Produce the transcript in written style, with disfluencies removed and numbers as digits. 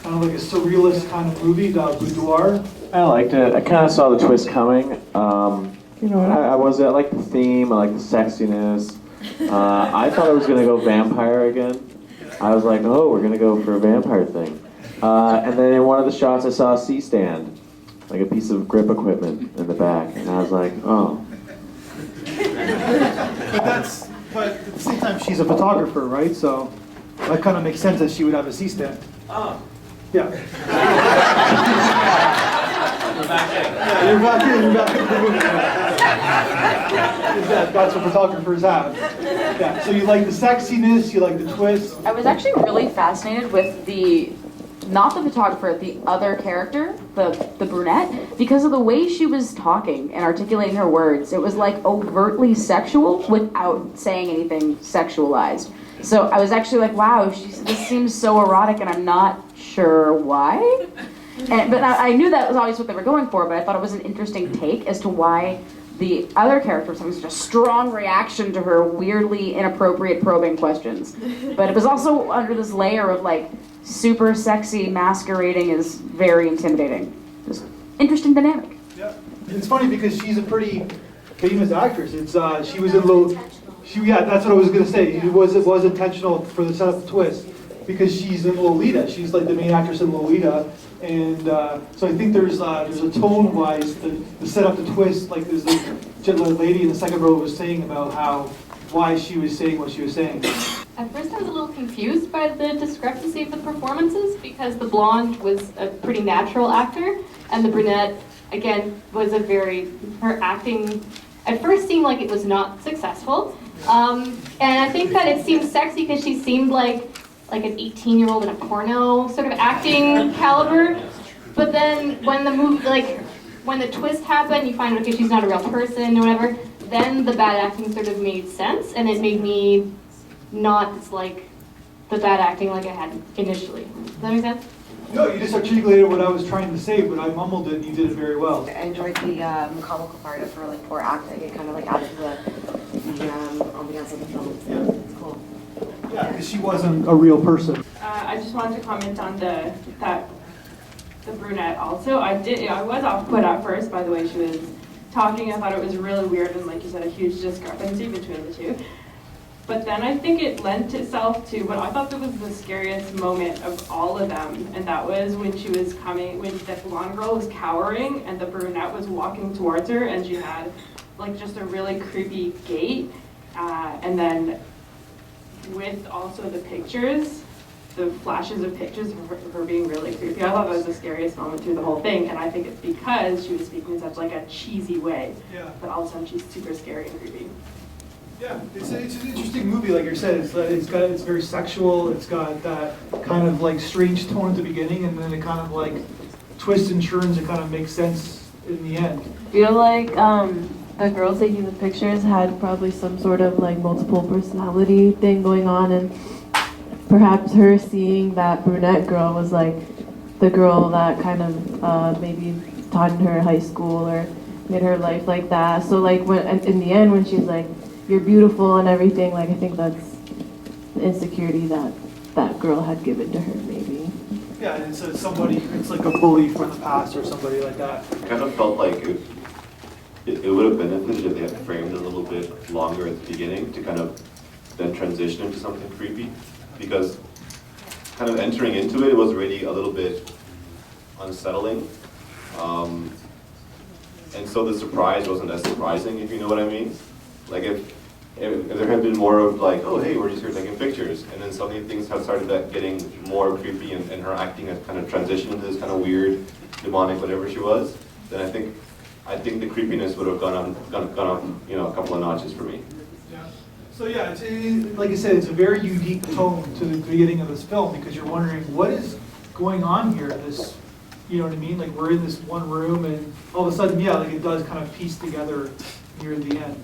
kind of like a surrealist kind of movie, the Boudoir. I liked it. I kind of saw the twist coming. You know, I like the theme. I like the sexiness. I thought it was gonna go vampire again. I was like, oh, we're gonna go for a vampire thing. And then in one of the shots, I saw a C-stand, like a piece of grip equipment in the back, and I was like, oh. But at the same time, she's a photographer, right? So that kind of makes sense that she would have a C-stand. Oh. Yeah. We're back in. Yeah, you're back in the movie. That's what photographers have. Yeah, so you like the sexiness, you like the twist. I was actually really fascinated with not the photographer, the other character, the brunette, because of the way she was talking and articulating her words. It was like overtly sexual without saying anything sexualized. So I was actually like, wow, this seems so erotic, and I'm not sure why. But I knew that was always what they were going for, but I thought it was an interesting take as to why the other character was having such a strong reaction to her weirdly inappropriate probing questions. But it was also under this layer of like super sexy masquerading is very intimidating. Just interesting dynamic. Yeah, it's funny because she's a pretty famous actress. She was in Lolita. Yeah, that's what I was gonna say. It was intentional for the setup twist because she's in Lolita. She's like the main actress in Lolita. And so I think there's a tone-wise, the setup, the twist, like there's the lady in the second row was saying about why she was saying what she was saying. At first I was a little confused by the discrepancy of the performances because the blonde was a pretty natural actor and the brunette, again, was her acting at first seemed like it was not successful. And I think that it seemed sexy because she seemed like an 18-year-old in a porno sort of acting caliber. But then when when the twist happened, you find, okay, she's not a real person or whatever, then the bad acting sort of made sense, and it made me not dislike the bad acting like I had initially. Does that make sense? No, you just articulated what I was trying to say, but I mumbled it and you did it very well. I enjoyed the comical part of her poor acting. It kind of added to the ambiance of the film. So it's cool. Yeah, because she wasn't a real person. I just wanted to comment on the brunette also. I was off put at first by the way she was talking. I thought it was really weird and, like you said, a huge discrepancy between the two. But then I think it lent itself to what I thought that was the scariest moment of all of them, and that was when she was when the blonde girl was cowering and the brunette was walking towards her, and she had like just a really creepy gait, and then with also the pictures, the flashes of pictures of her being really creepy. I thought that was the scariest moment through the whole thing, and I think it's because she was speaking in such like a cheesy way, but all of a sudden she's super scary and creepy. Yeah, it's an interesting movie, like you said. It's very sexual. It's got that kind of like strange tone at the beginning, and then it kind of like twists and turns. It kind of makes sense in the end. I feel like the girl taking the pictures had probably some sort of like multiple personality thing going on, and perhaps her seeing that brunette girl was like the girl that kind of maybe taught in her high school or made her life like that. So like when in the end when she's like, you're beautiful and everything, like I think that's the insecurity that girl had given to her maybe. Yeah, and so it's like a bully from the past or somebody like that. I kind of felt like it would have benefited if they had framed it a little bit longer at the beginning to kind of then transition into something creepy, because kind of entering into it was already a little bit unsettling. And so the surprise wasn't as surprising, if you know what I mean. Like if there had been more of like, oh hey, we're just here taking pictures, and then suddenly things have started getting more creepy and her acting has kind of transitioned into this kind of weird, demonic, whatever she was, then I think the creepiness would have gone up, you know, a couple of notches for me. Yeah. So yeah, like I said, it's a very unique tone to the beginning of this film because you're wondering what is going on here. This, you know what I mean? Like we're in this one room, and all of a sudden, yeah, like it does kind of piece together near the end.